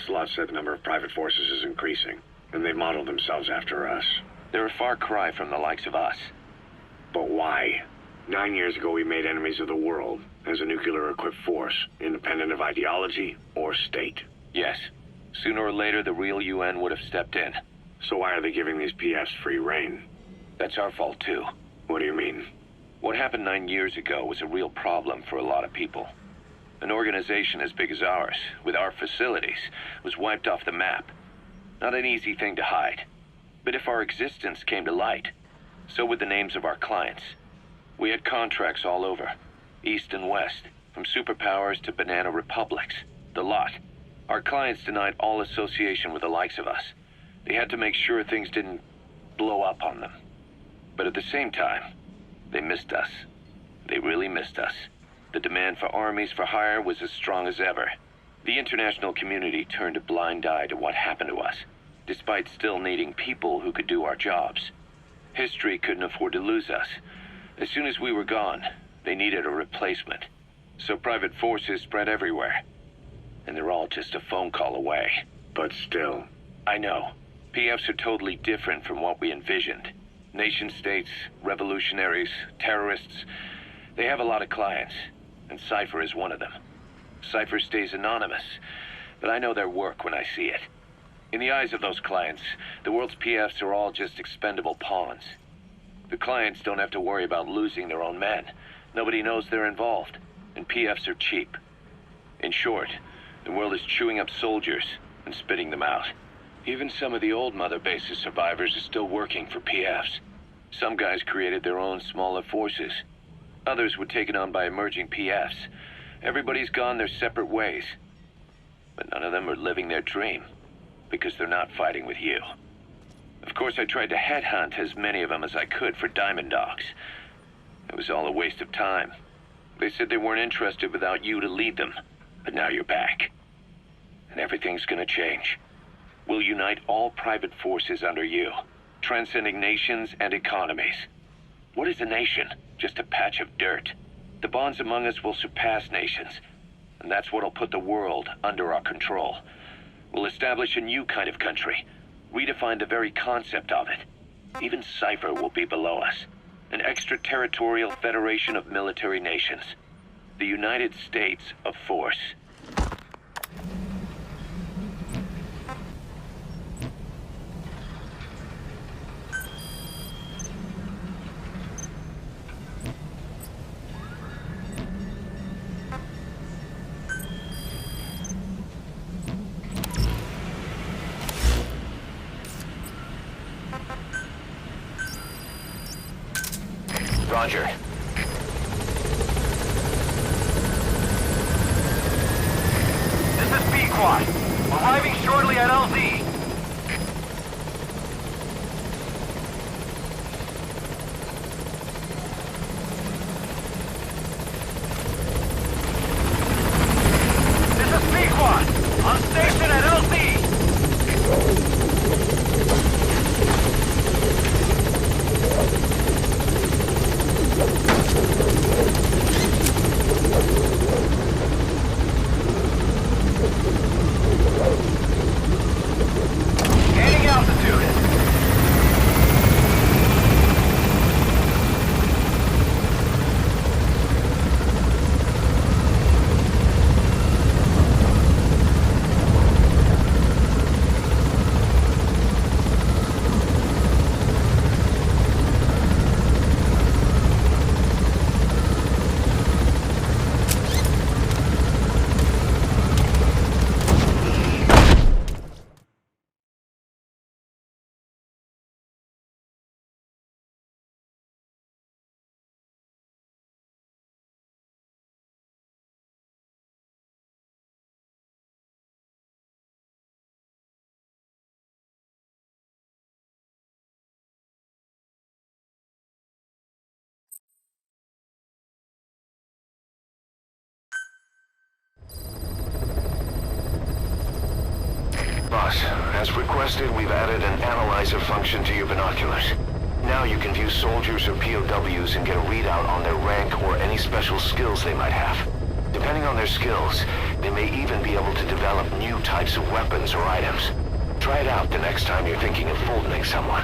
Slot said the number of private forces is increasing, and they've modeled themselves after us. They're a far cry from the likes of us. But why? 9 years ago we made enemies of the world as a nuclear-equipped force, independent of ideology or state. Yes. Sooner or later, the real UN would have stepped in. So why are they giving these PFs free rein? That's our fault, too. What do you mean? What happened 9 years ago was a real problem for a lot of people. An organization as big as ours, with our facilities, was wiped off the map. Not an easy thing to hide. But if our existence came to light, so would the names of our clients. We had contracts all over, east and west, from superpowers to banana republics, the lot. Our clients denied all association with the likes of us. They had to make sure things didn't blow up on them. But at the same time, they missed us. They really missed us. The demand for armies for hire was as strong as ever. The international community turned a blind eye to what happened to us, despite still needing people who could do our jobs. History couldn't afford to lose us. As soon as we were gone, they needed a replacement. So private forces spread everywhere. And they're all just a phone call away. But still. I know. PFs are totally different from what we envisioned. Nation-states, revolutionaries, terrorists. They have a lot of clients, and Cypher is one of them. Cypher stays anonymous, but I know their work when I see it. In the eyes of those clients, the world's PFs are all just expendable pawns. The clients don't have to worry about losing their own men. Nobody knows they're involved, and PFs are cheap. In short, the world is chewing up soldiers and spitting them out. Even some of the old Mother Base's survivors are still working for PFs. Some guys created their own smaller forces. Others were taken on by emerging PFs. Everybody's gone their separate ways. But none of them are living their dream, because they're not fighting with you. Of course, I tried to headhunt as many of them as I could for Diamond Dogs. It was all a waste of time. They said they weren't interested without you to lead them. But now you're back. And everything's gonna change. We'll unite all private forces under you, transcending nations and economies. What is a nation? Just a patch of dirt. The bonds among us will surpass nations, and that's what'll put the world under our control. We'll establish a new kind of country, redefine the very concept of it. Even Cypher will be below us, an extraterritorial federation of military nations. The United States of Force. Roger. This is B-Quad. Arriving shortly at LZ. This is B-Quad. On station at LZ. Gaining altitude. Boss, as requested, we've added an analyzer function to your binoculars. Now you can view soldiers or POWs and get a readout on their rank or any special skills they might have. Depending on their skills, they may even be able to develop new types of weapons or items. Try it out the next time you're thinking of fultoning someone.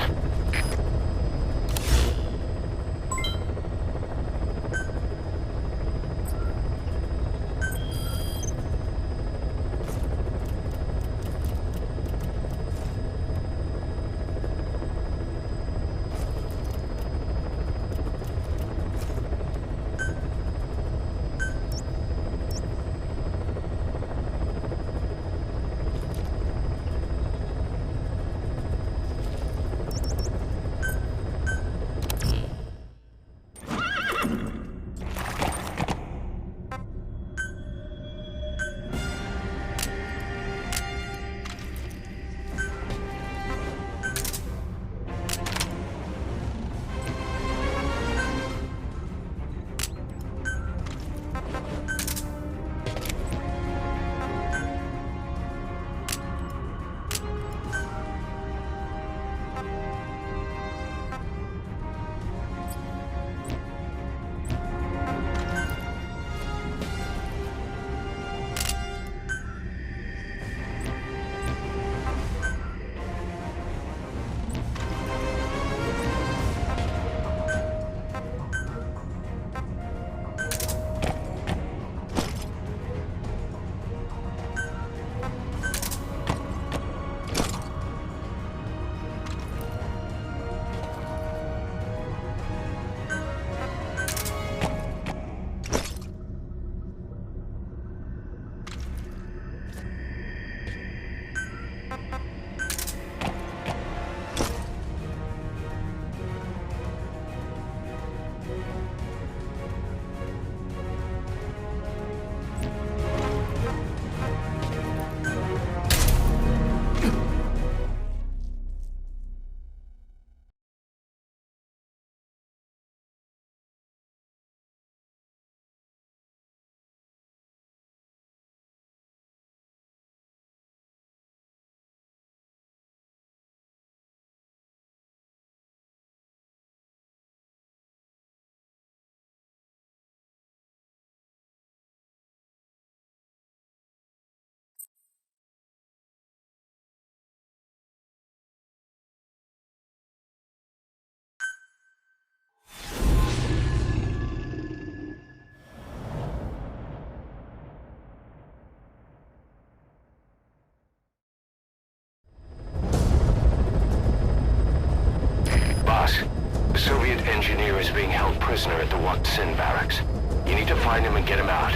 The Soviet engineer is being held prisoner at the Sin barracks. You need to find him and get him out.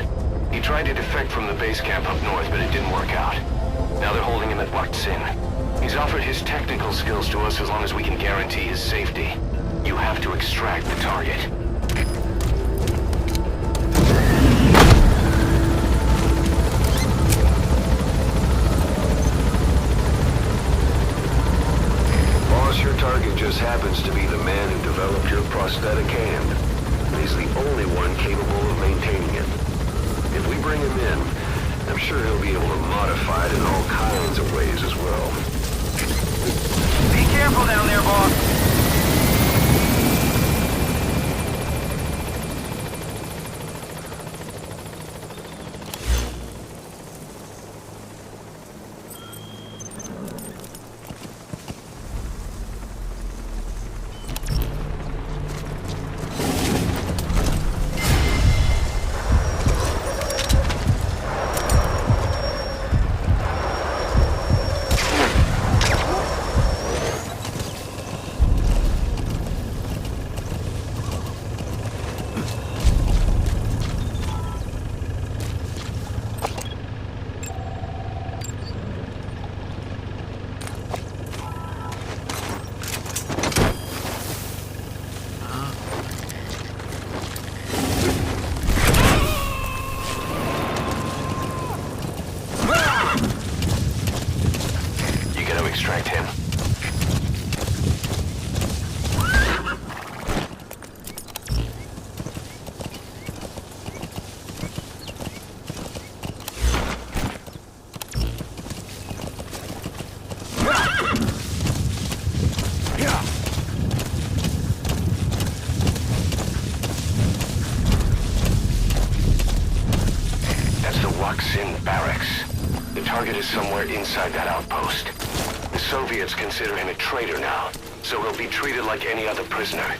He tried to defect from the base camp up north, but it didn't work out. Now they're holding him at Sin. He's offered his technical skills to us as long as we can guarantee his safety. You have to extract the target. Your target just happens to be the man who developed your prosthetic hand. He's the only one capable of maintaining it. If we bring him in, I'm sure he'll be able to modify it in all kinds of ways as well. Be careful down there, boss. Sin barracks. The target is somewhere inside that outpost. The Soviets consider him a traitor now, so he'll be treated like any other prisoner.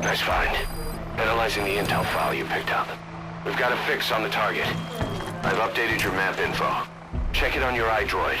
Nice find. Analyzing the intel file you picked up. We've got a fix on the target. I've updated your map info. Check it on your iDroid.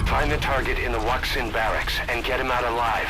Find the target in the Sin barracks and get him out alive.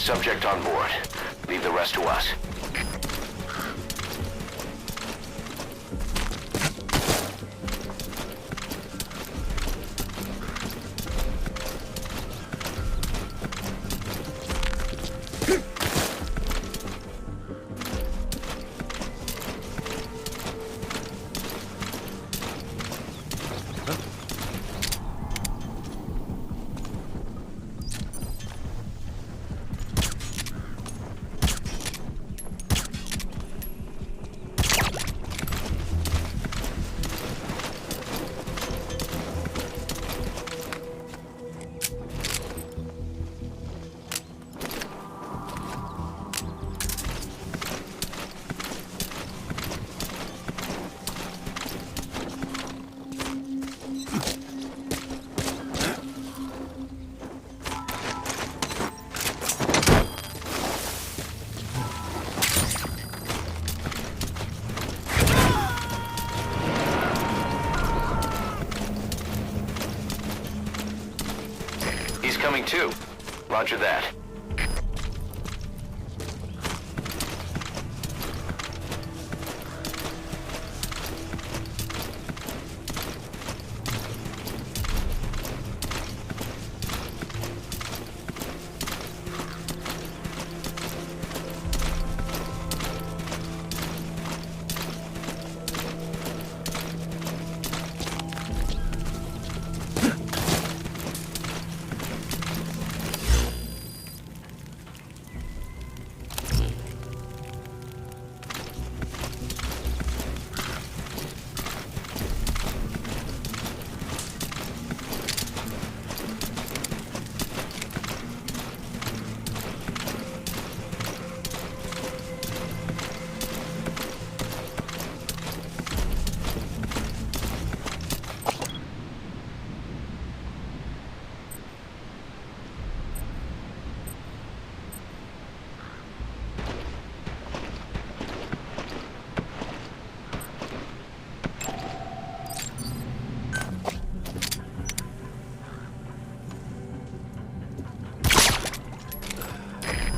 Subject on board. Leave the rest to us. Coming too. Roger that.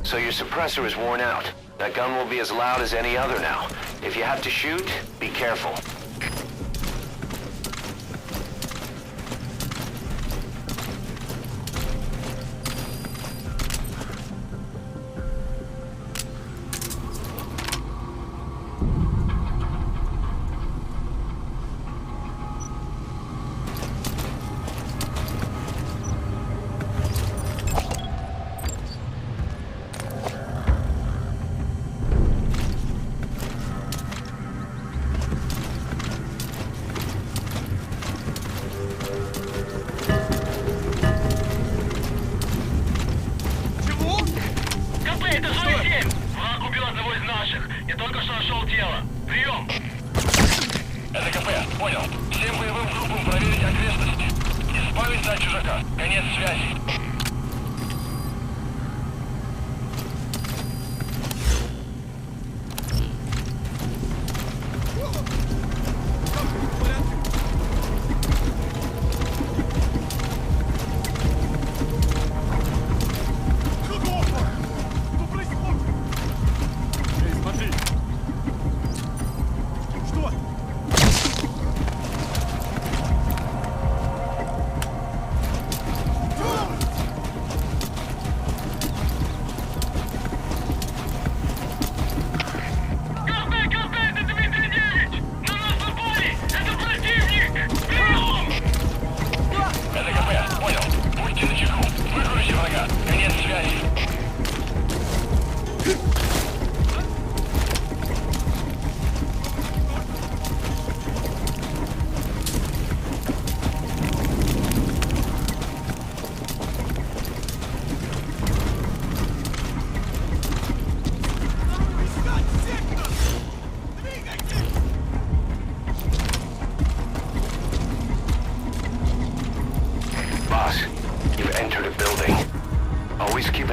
So your suppressor is worn out. That gun will be as loud as any other now. If you have to shoot, be careful.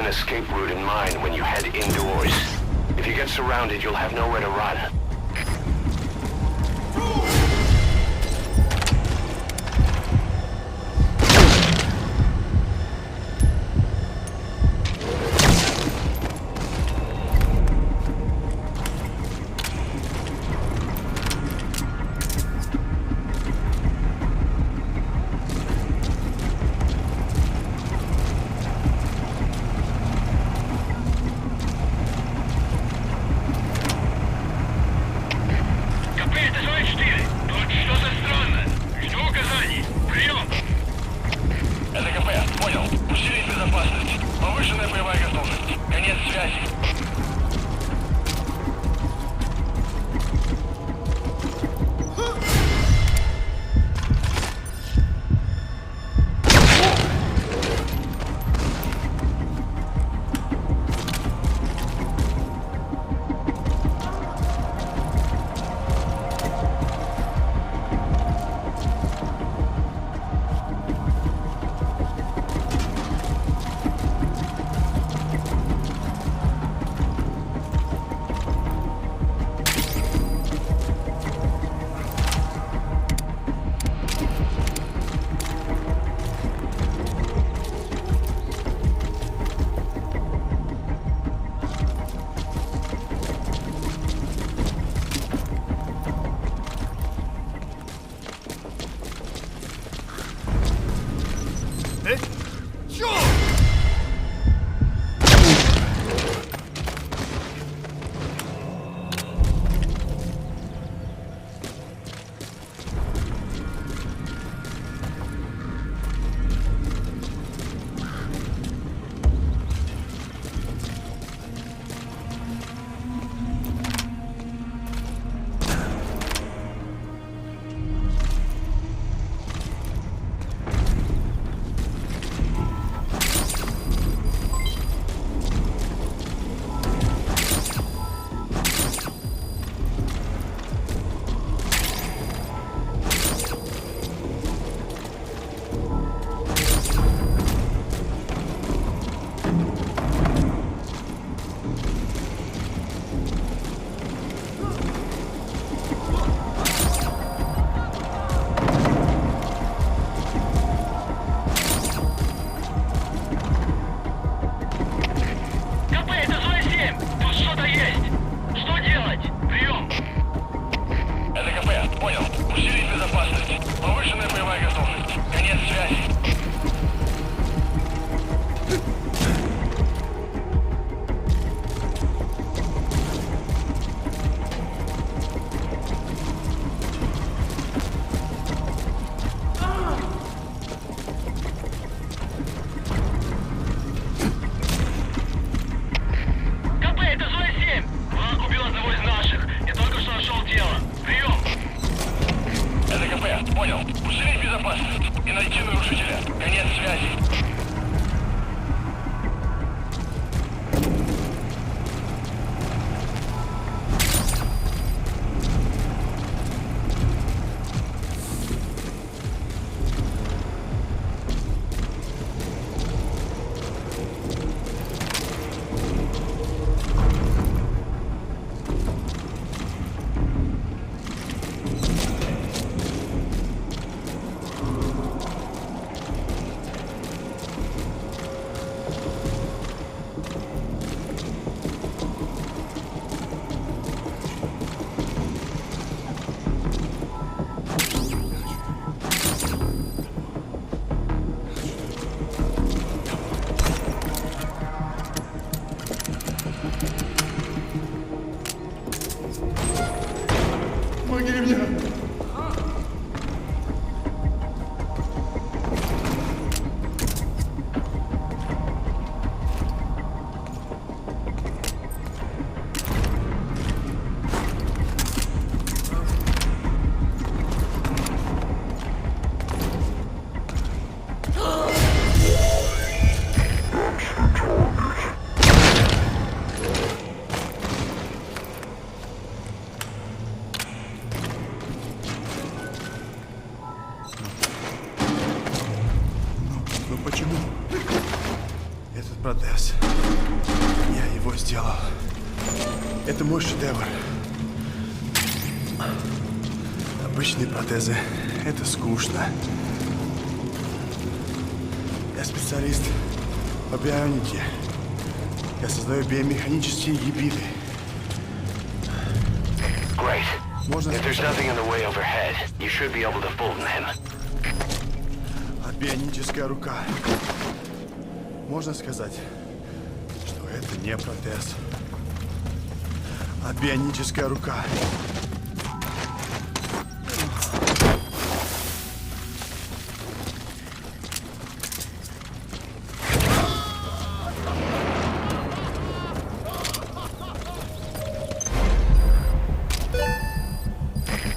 Escape route in mind when you head indoors. If you get surrounded, you'll have nowhere to run. Помоги мне! Ну почему? Этот протез. Я его сделал. Это мой шедевр. Обычные протезы — это скучно. Я специалист по бионике. Я создаю биомеханические гибриды. Great. Можно If there's сказать, nothing in the way overhead, you should be able to fold him. бионическая рука. Можно сказать, что это не протез, а бионическая рука.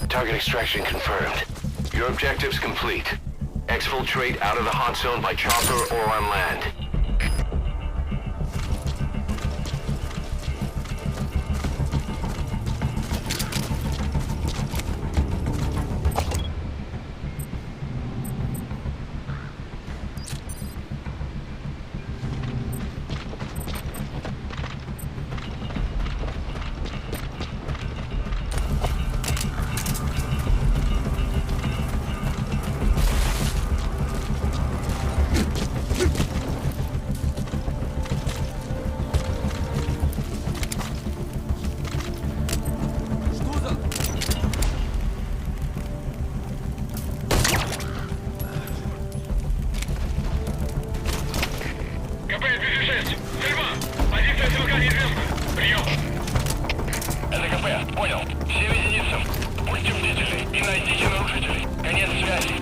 Target extraction confirmed. Your objective's complete. Exfiltrate out of the hot zone by chopper or on land. КП-206! Стрельба! Позиция стрелка неизвестна! Прием! Это КП, понял. 7 единицев. Будьте бдительны и найдите нарушителей. Конец связи.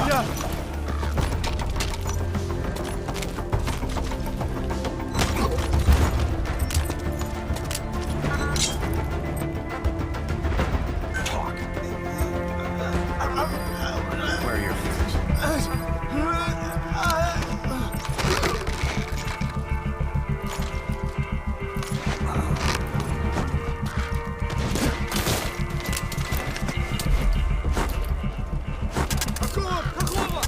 Я! Where are your friends? Какого?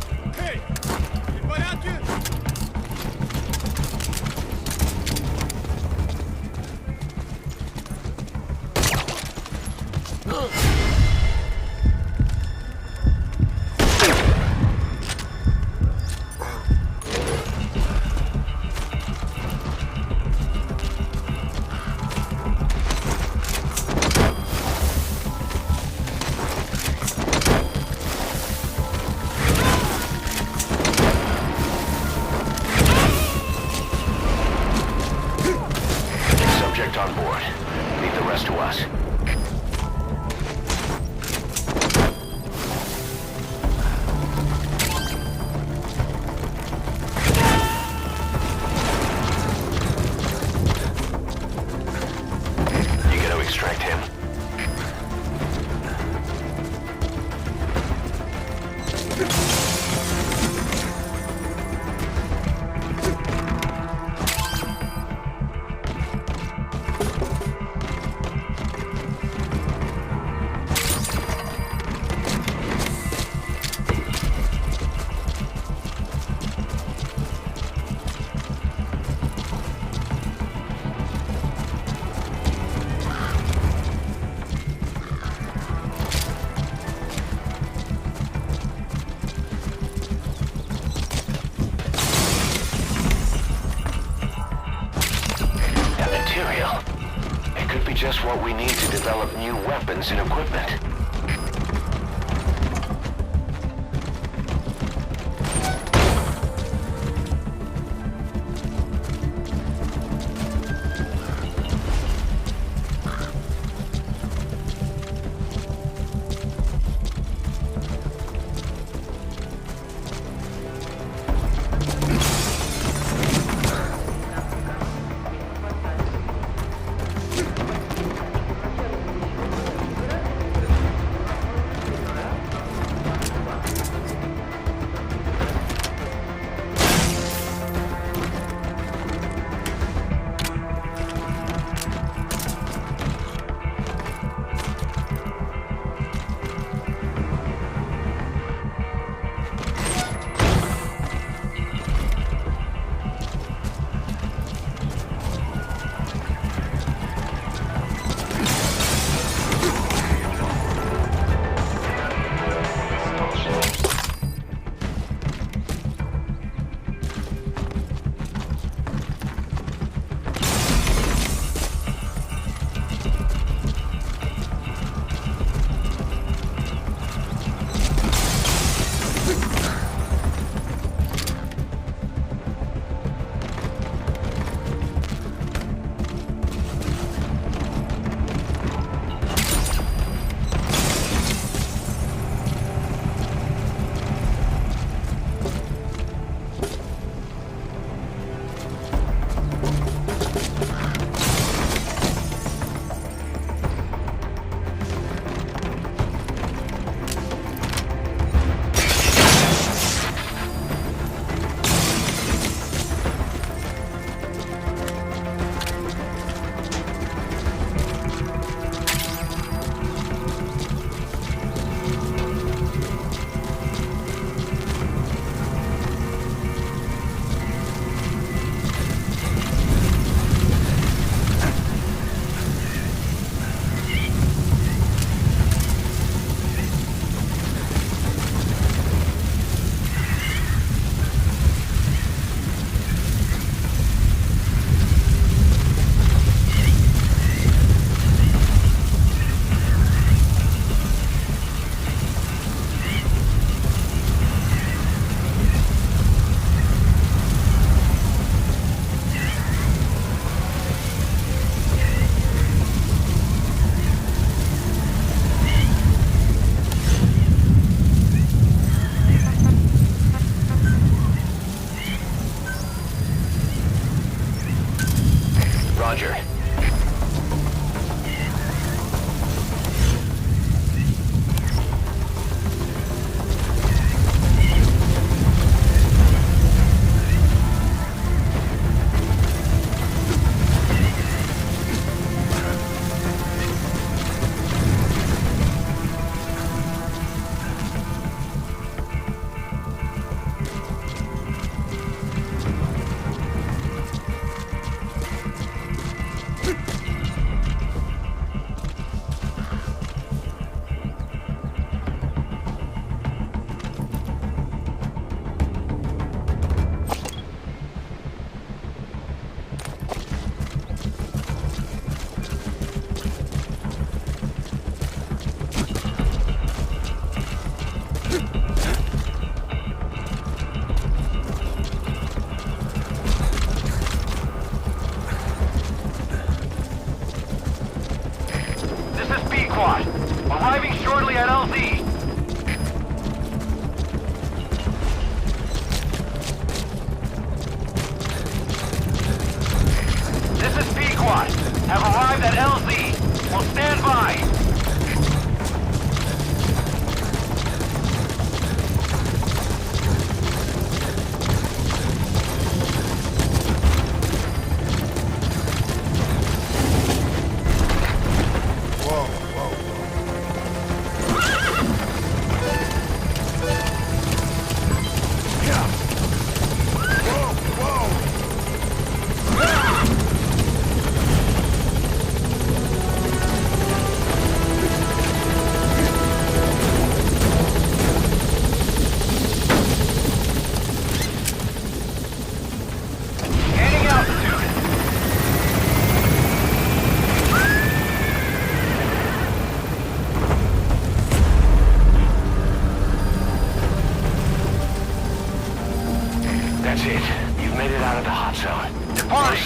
what we need to develop new weapons and equipment.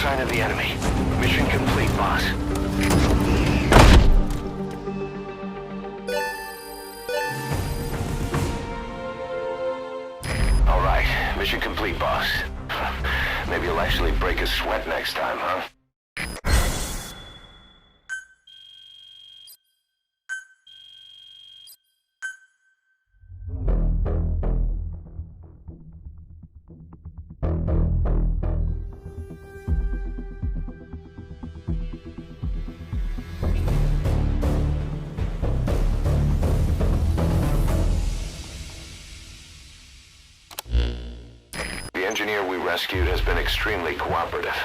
sign of the enemy. Mission complete, boss. All right, mission complete, boss. Maybe you'll actually break a sweat next time, huh? The engineer we rescued has been extremely cooperative.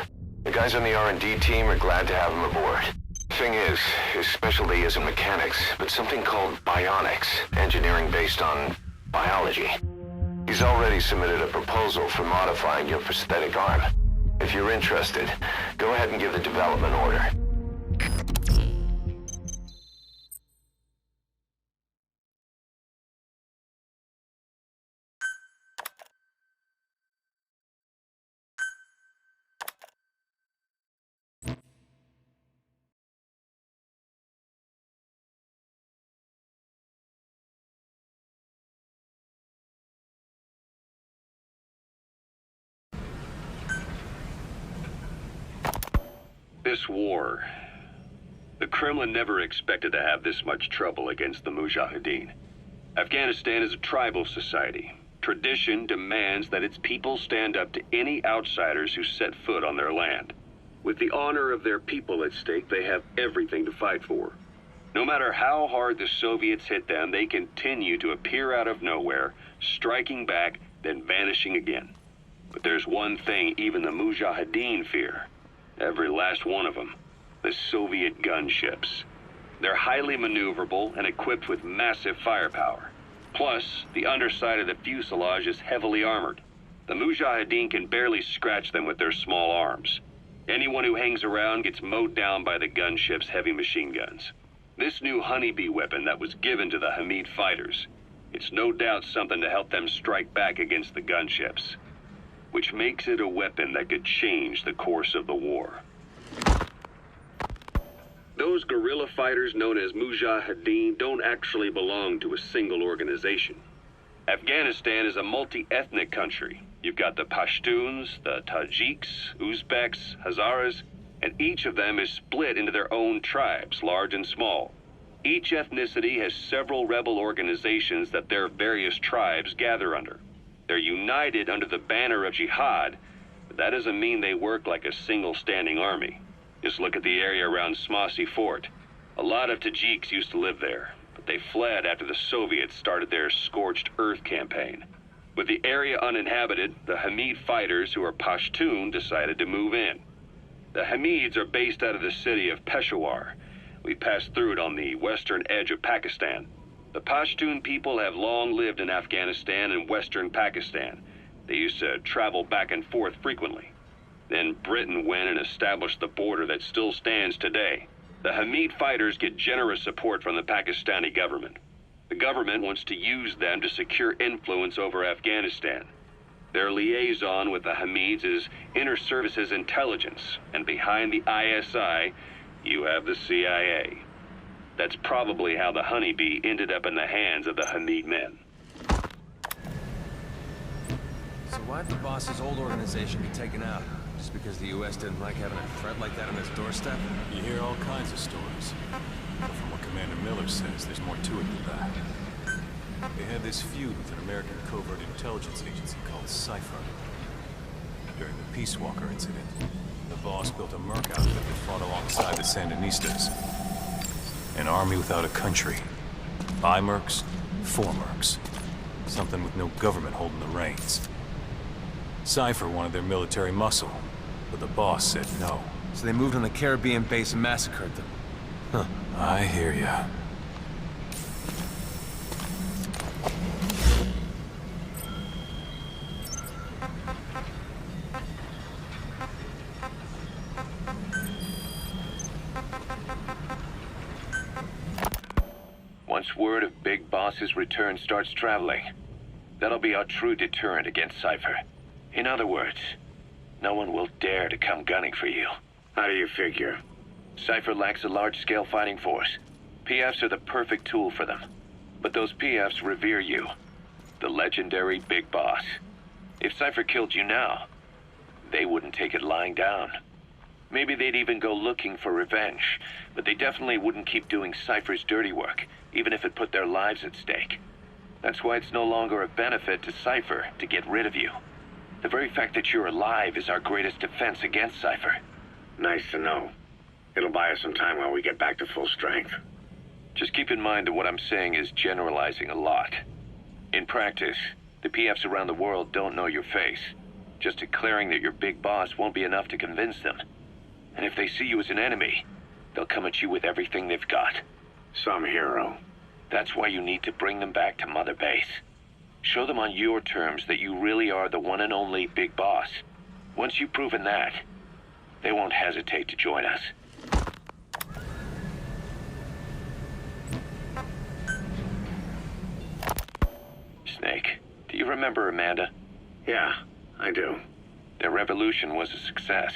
The guys on the R&D team are glad to have him aboard. Thing is, his specialty isn't mechanics, but something called bionics, engineering based on biology. He's already submitted a proposal for modifying your prosthetic arm. If you're interested, go ahead and give the development order. This war, the Kremlin never expected to have this much trouble against the Mujahideen. Afghanistan is a tribal society. Tradition demands that its people stand up to any outsiders who set foot on their land. With the honor of their people at stake, they have everything to fight for. No matter how hard the Soviets hit them, they continue to appear out of nowhere, striking back, then vanishing again. But there's one thing even the Mujahideen fear. Every last one of them. The Soviet gunships. They're highly maneuverable and equipped with massive firepower. Plus, the underside of the fuselage is heavily armored. The Mujahideen can barely scratch them with their small arms. Anyone who hangs around gets mowed down by the gunship's heavy machine guns. This new honeybee weapon that was given to the Hamid fighters, it's no doubt something to help them strike back against the gunships, which makes it a weapon that could change the course of the war. Those guerrilla fighters known as Mujahideen don't actually belong to a single organization. Afghanistan is a multi-ethnic country. You've got the Pashtuns, the Tajiks, Uzbeks, Hazaras, and each of them is split into their own tribes, large and small. Each ethnicity has several rebel organizations that their various tribes gather under. They're united under the banner of jihad, but that doesn't mean they work like a single standing army. Just look at the area around Smasi Fort. A lot of Tajiks used to live there, but they fled after the Soviets started their scorched earth campaign. With the area uninhabited, the Hamid fighters, who are Pashtun, decided to move in. The Hamids are based out of the city of Peshawar. We passed through it on the western edge of Pakistan. The Pashtun people have long lived in Afghanistan and western Pakistan. They used to travel back and forth frequently. Then Britain went and established the border that still stands today. The Hamid fighters get generous support from the Pakistani government. The government wants to use them to secure influence over Afghanistan. Their liaison with the Hamids is Inter-Services Intelligence, and behind the ISI, you have the CIA. That's probably how the honeybee ended up in the hands of the Hamid men. So why'd the boss's old organization get taken out? Just because the U.S. didn't like having a threat like that on its doorstep? You hear all kinds of stories. But from what Commander Miller says, there's more to it than that. They had this feud with an American covert intelligence agency called Cypher. During the Peace Walker incident, the boss built a merc outfit that fought alongside the Sandinistas. An army without a country. By mercs, for mercs. Something with no government holding the reins. Cypher wanted their military muscle, but the boss said no. So they moved on the Caribbean base and massacred them. Huh. I hear ya. Once word of Big Boss's return starts traveling, that'll be our true deterrent against Cypher. In other words, no one will dare to come gunning for you. How do you figure? Cypher lacks a large-scale fighting force. PFs are the perfect tool for them. But those PFs revere you. The legendary Big Boss. If Cypher killed you now, they wouldn't take it lying down. Maybe they'd even go looking for revenge, but they definitely wouldn't keep doing Cypher's dirty work, even if it put their lives at stake. That's why it's no longer a benefit to Cypher to get rid of you. The very fact that you're alive is our greatest defense against Cypher. Nice to know. It'll buy us some time while we get back to full strength. Just keep in mind that what I'm saying is generalizing a lot. In practice, the PFs around the world don't know your face. Just declaring that you're Big Boss won't be enough to convince them. And if they see you as an enemy, they'll come at you with everything they've got. Some hero. That's why you need to bring them back to Mother Base. Show them on your terms that you really are the one and only Big Boss. Once you've proven that, they won't hesitate to join us. Snake, do you remember Amanda? Yeah, I do. Their revolution was a success.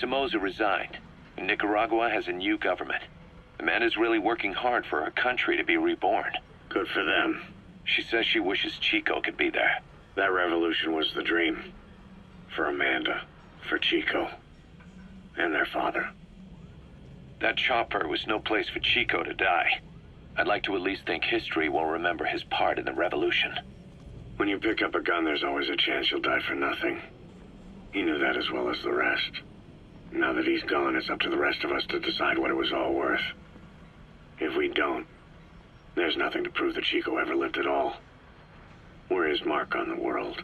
Somoza resigned, and Nicaragua has a new government. Amanda's really working hard for her country to be reborn. Good for them. She says she wishes Chico could be there. That revolution was the dream. For Amanda, for Chico, and their father. That chopper was no place for Chico to die. I'd like to at least think history will remember his part in the revolution. When you pick up a gun, there's always a chance you'll die for nothing. He knew that as well as the rest. Now that he's gone, it's up to the rest of us to decide what it was all worth. If we don't, there's nothing to prove that Chico ever lived at all. We're his mark on the world.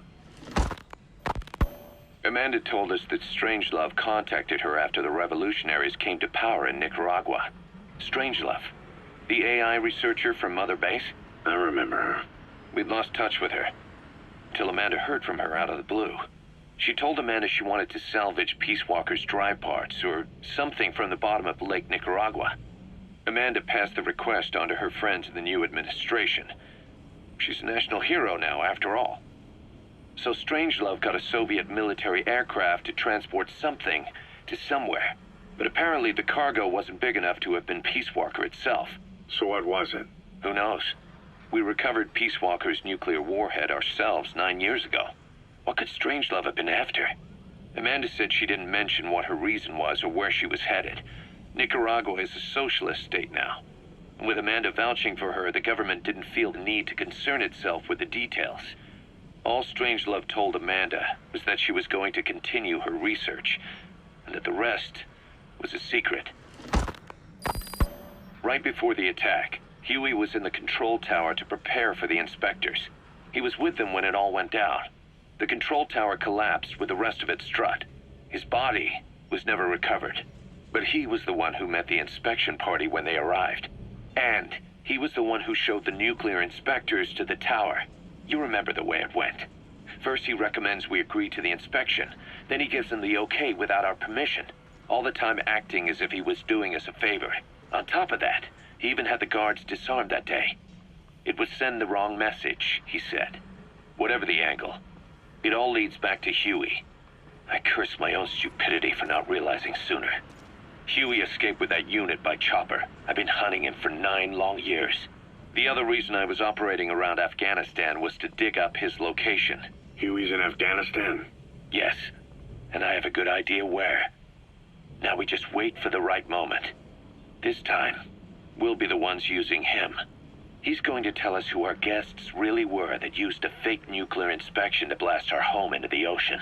Amanda told us that Strangelove contacted her after the revolutionaries came to power in Nicaragua. Strangelove, the AI researcher from Mother Base? I remember her. We'd lost touch with her, till Amanda heard from her out of the blue. She told Amanda she wanted to salvage Peace Walker's drive parts, or something from the bottom of Lake Nicaragua. Amanda passed the request on to her friends in the new administration. She's a national hero now, after all. So Strangelove got a Soviet military aircraft to transport something to somewhere. But apparently the cargo wasn't big enough to have been Peace Walker itself. So what was it? Who knows? We recovered Peace Walker's nuclear warhead ourselves 9 years ago. What could Strangelove have been after? Amanda said she didn't mention what her reason was or where she was headed. Nicaragua is a socialist state now. And with Amanda vouching for her, the government didn't feel the need to concern itself with the details. All Strangelove told Amanda was that she was going to continue her research, and that the rest was a secret. Right before the attack, Huey was in the control tower to prepare for the inspectors. He was with them when it all went down. The control tower collapsed with the rest of it strut. His body was never recovered. But he was the one who met the inspection party when they arrived. And he was the one who showed the nuclear inspectors to the tower. You remember the way it went. First he recommends we agree to the inspection. Then he gives them the okay without our permission. All the time acting as if he was doing us a favor. On top of that, he even had the guards disarmed that day. It would send the wrong message, he said. Whatever the angle, it all leads back to Huey. I curse my own stupidity for not realizing sooner. Huey escaped with that unit by chopper. I've been hunting him for 9 long years. The other reason I was operating around Afghanistan was to dig up his location. Huey's in Afghanistan? Yes, and I have a good idea where. Now we just wait for the right moment. This time, we'll be the ones using him. He's going to tell us who our guests really were that used a fake nuclear inspection to blast our home into the ocean.